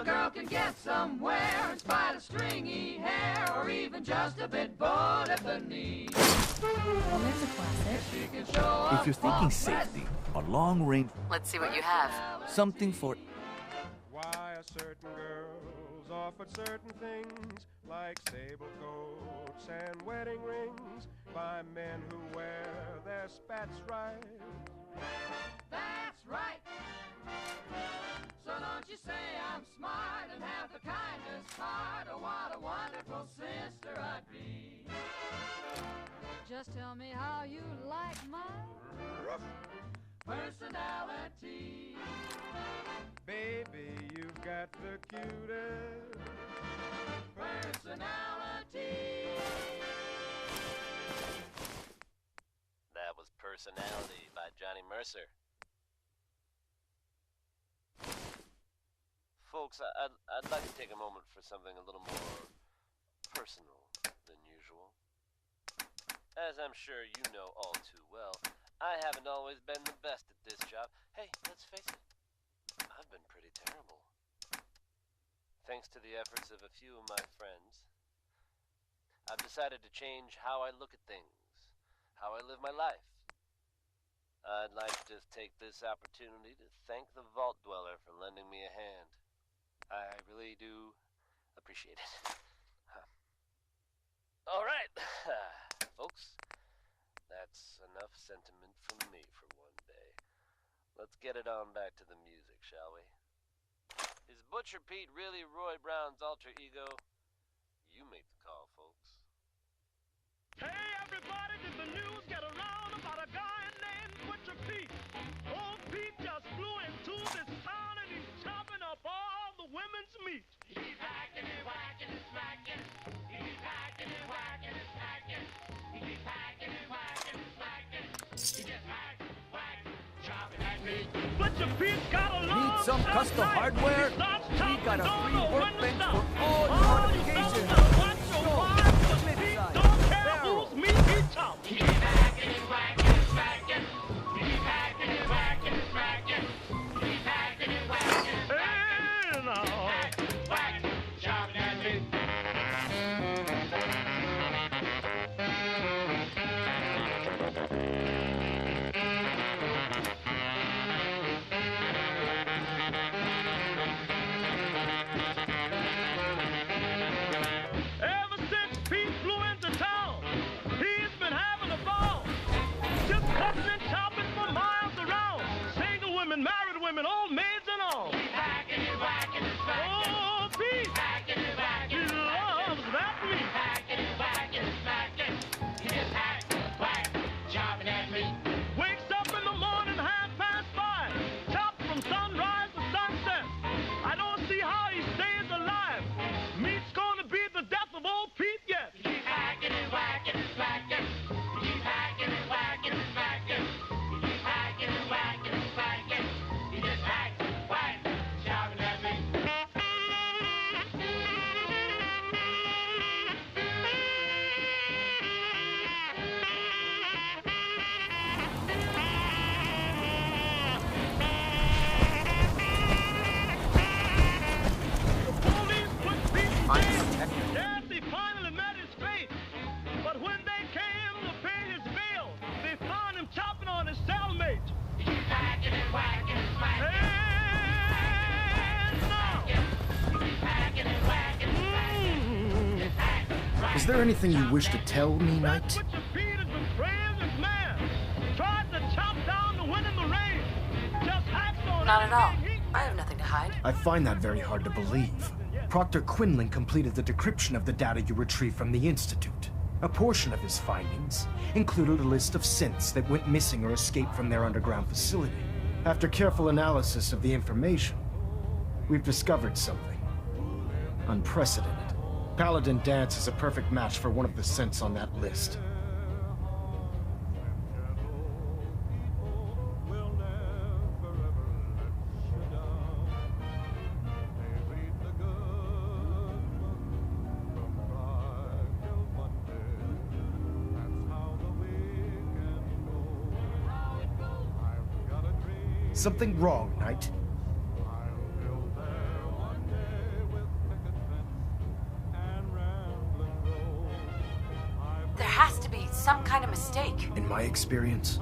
A girl can get somewhere in spite of stringy hair, or even just a bit bored at the knee. Well, there's a classic. She can show If you're thinking safety, a long range, Let's see what you have. something for Why are certain girls offered certain things, like sable coats and wedding rings, by men who wear their spats right? That's right. So don't you say I'm smart and have the kindest heart. Oh, what a wonderful sister I'd be. Just tell me how you like my personality. Baby, you've got the cutest Personality. That was Personality by Johnny Mercer. Folks, I'd like to take a moment for something a little more personal than usual. As I'm sure you know all too well, I haven't always been the best at this job. Hey, let's face it, I've been pretty terrible. Thanks to the efforts of a few of my friends, I've decided to change how I look at things, how I live my life. I'd like to just take this opportunity to thank the Vault Dweller for lending me a hand. I really do appreciate it. All right, folks, that's enough sentiment from me for one day. Let's get it on back to the music, shall we? Is Butcher Pete really Roy Brown's alter ego? You make the call, folks. Hey everybody, did the news get around about a guy named Butcher Pete? Old Pete just flew into this town and he's chopping up all the women's meat. He's hacking and whacking and smacking. He's hacking and whacking and smacking. He's hacking and whacking and smacking. He just hack, whack, chopping that meat. Butcher Pete's got a long Need some custom knife. hardware? He starts We got a chopping free all the workbench windows for down. all your You modifications. fellas gotta watch your wives, 'cause Pete don't care whose meat he chops. He's hacking and whacking and smacking. He's hacking and whacking and smacking. He's hacking and whacking and smacking. Hack, whack, chopping that meat. Ever since Pete flew into town, he's been having a ball. Just cutting and chopping for miles around. Single women, married women, old maids and all. He's hacking and whacking and smacking. Oh, Pete! Hacking and whacking and smacking. He loves that meat. He's hacking and whacking and smacking. He just hack, whack, chopping that meat. Wakes up in the morning 5:30. Chops from sunrise to sunset. I don't see how he stays alive. Meat's gonna be the death of old Pete yet. He's hacking and whacking and smacking. He's hacking and whacking and smacking. He's hacking and whacking and smacking. He just hack, whack, chopping that meat. The police put Pete in jail. Yes, he finally met his fate. But when they came to pay his bail, they found him chopping on his cellmate. He's hacking and whacking and smacking. And now. He's hacking and whacking and smacking. Just hack, whack, Is there anything you wish to tell me, That Knight? Butcher Pete has been praying his man. Tried to chop down the wind in the rain. Just hacked on Not at all. everything he I have nothing to hide. I find that very hard to believe. Proctor Quinlan completed the decryption of the data you retrieved from the Institute. A portion of his findings included a list of synths that went missing or escaped from their underground facility. After careful analysis of the information, we've discovered something unprecedented. Paladin Dance is a perfect match for one of the synths on that list. Something wrong, Knight? some kind of mistake. In my experience,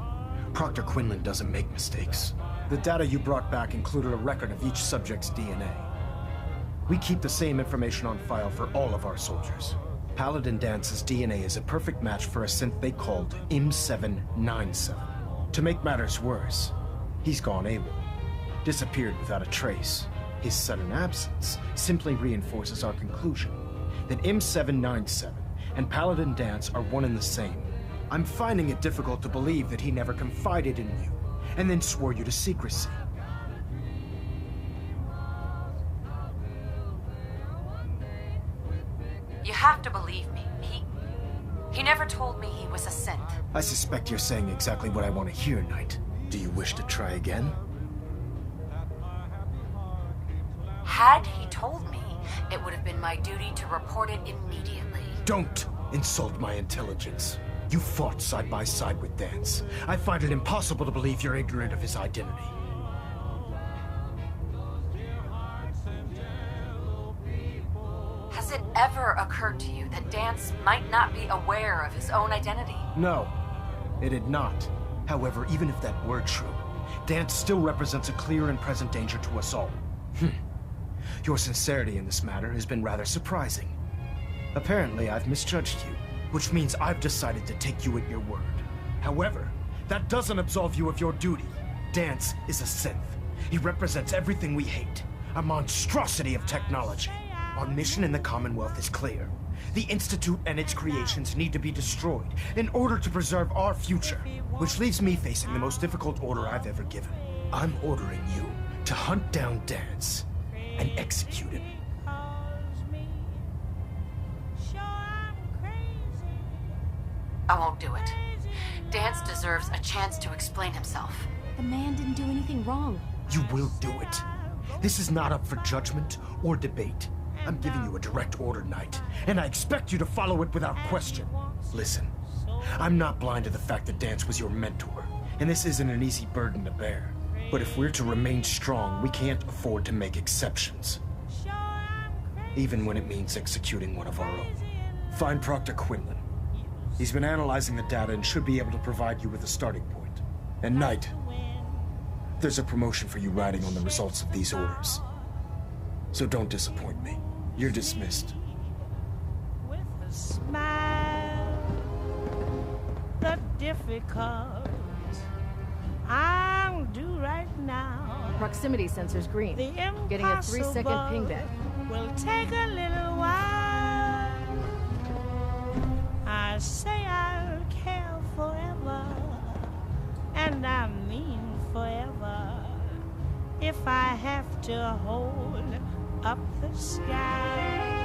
Proctor Quinlan doesn't make mistakes. The data you brought back included a record of each subject's DNA. We keep the same information on file for all of our soldiers. Paladin Dance's DNA is a perfect match for a synth they called M797. To make matters worse, he's gone AWOL. Disappeared without a trace. His sudden absence simply reinforces our conclusion that M797 and Paladin Dance are one and the same. I'm finding it difficult to believe that he never confided in you, and then swore you to secrecy. You have to believe me. He never told me he was a synth. I suspect you're saying exactly what I want to hear, Knight. Do you wish to try again? Had he told me, it would have been my duty to report it immediately. Don't insult my intelligence. You fought side by side with Dance. I find it impossible to believe you're ignorant of his identity. Has it ever occurred to you that Dance might not be aware of his own identity? No, it did not. However, even if that were true, Dance still represents a clear and present danger to us all. Your sincerity in this matter has been rather surprising. Apparently, I've misjudged you, which means I've decided to take you at your word. However, that doesn't absolve you of your duty. Dance is a synth. He represents everything we hate, a monstrosity of technology. Our mission in the Commonwealth is clear. The Institute and its creations need to be destroyed in order to preserve our future, which leaves me facing the most difficult order I've ever given. I'm ordering you to hunt down Dance and execute him. I won't do it. Dance deserves a chance to explain himself. The man didn't do anything wrong. You will do it. This is not up for judgment or debate. I'm giving you a direct order, Knight, and I expect you to follow it without question. Listen, I'm not blind to the fact that Dance was your mentor, and this isn't an easy burden to bear. But if we're to remain strong, we can't afford to make exceptions. Even when it means executing one of our own. Find Proctor Quinlan. He's been analyzing the data and should be able to provide you with a starting point. And Knight, there's a promotion for you riding on the results of these orders. So don't disappoint me. You're dismissed. With a smile, the difficult I'll do right now. Proximity sensor's green. The Getting a 3-second ping back. Will take a little while. I say I'll care forever, and I mean forever. If I have to hold up the sky.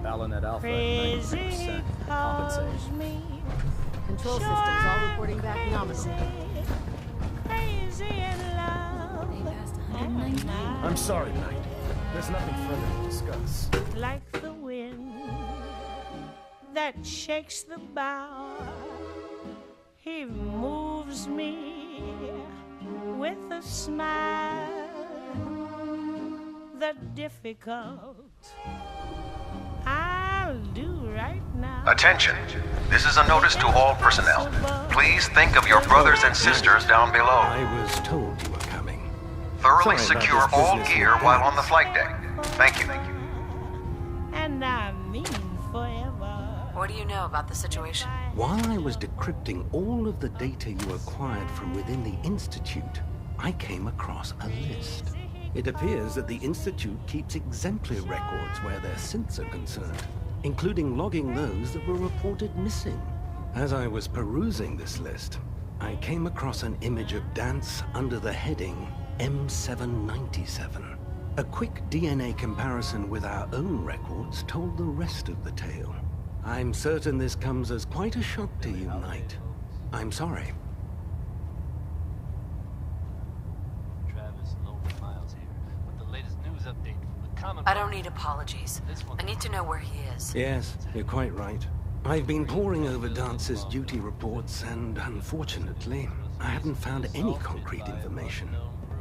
Ballanet Alpha, Crazy 90%. Compensate. me. Control systems all reporting back nominal. Crazy in love. And I'm sorry, Knight. There's nothing further to discuss. like the wind that shakes the bough, he moves me with a smile. The difficult I'll do right now. Attention. This is a notice to all personnel. Please think of your brothers and sisters down below. I was told you were coming. Thoroughly Sorry about secure this all business gear with while Dance. on the flight deck. Thank you. And I mean forever. What do you know about the situation? While I was decrypting all of the data you acquired from within the Institute, I came across a list. It appears that the Institute keeps exemplary records where their synths are concerned, including logging those that were reported missing. As I was perusing this list, I came across an image of Dance under the heading M797. A quick DNA comparison with our own records told the rest of the tale. I'm certain this comes as quite a shock to you, Knight. I'm sorry. Travis, Nolan, Miles here with the latest news update from the Commonwealth. I don't need apologies. I need to know where he is. Yes, you're quite right. I've been poring over Dance's duty reports, and unfortunately, I haven't found any concrete information.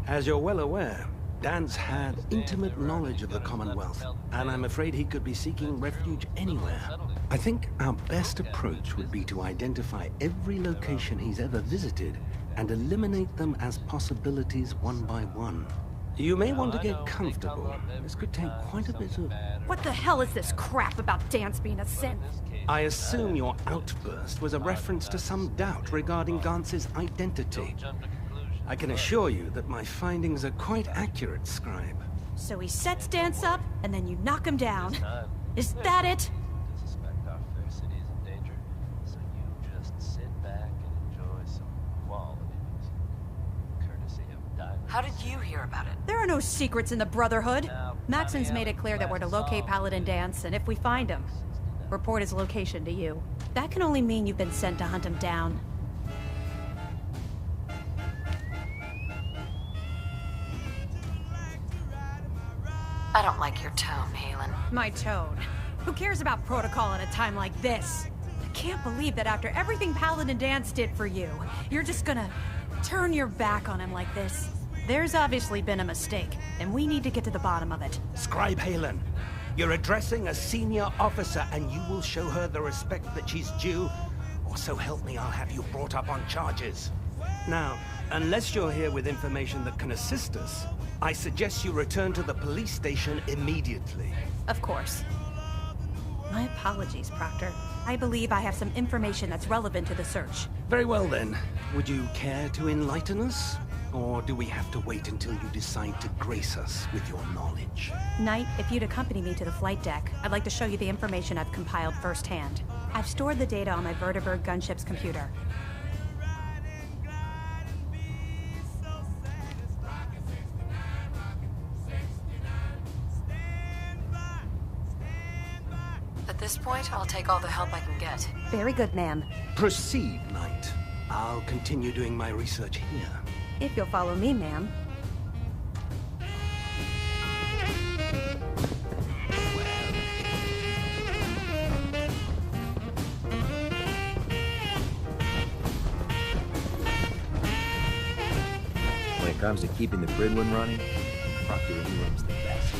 As you're well aware, Dan's had intimate knowledge of the Commonwealth, and I'm afraid he could be seeking refuge anywhere. I think our best approach would be to identify every location he's ever visited and eliminate them as possibilities one by one. You may want to get comfortable. This could take quite a bit of... What the hell is this crap about dance being a sin? I assume your outburst was a reference to some doubt regarding Gance's identity. I can assure you that my findings are quite accurate, Scribe. So he sets Dance up, and then you knock him down. Is that it? Suspect our fair city is in danger, so you just sit back and enjoy some quality music, courtesy of Diamond. How did you hear about it? There are no secrets in the Brotherhood. Maxon's made it clear that we're to locate Paladin Dance, and if we find him, report his location to you. That can only mean you've been sent to hunt him down. I don't like your tone, Halen. My tone. Who cares about protocol at a time like this? I can't believe that after everything Paladin Dance did for you, you're just gonna turn your back on him like this. There's obviously been a mistake, and we need to get to the bottom of it. Scribe Halen, you're addressing a senior officer, and you will show her the respect that she's due, or so help me, I'll have you brought up on charges. Now, unless you're here with information that can assist us, I suggest you return to the police station immediately. Of course. My apologies, Proctor. I believe I have some information that's relevant to the search. Very well then. Would you care to enlighten us? Or do we have to wait until you decide to grace us with your knowledge? Knight, if you'd accompany me to the flight deck, I'd like to show you the information I've compiled firsthand. I've stored the data on my Vertibird gunship's computer. At this point, I'll take all the help I can get. Very good, ma'am. Proceed, Knight. I'll continue doing my research here. If you'll follow me, ma'am. When it comes to keeping the grid one running, Proctor runs the best.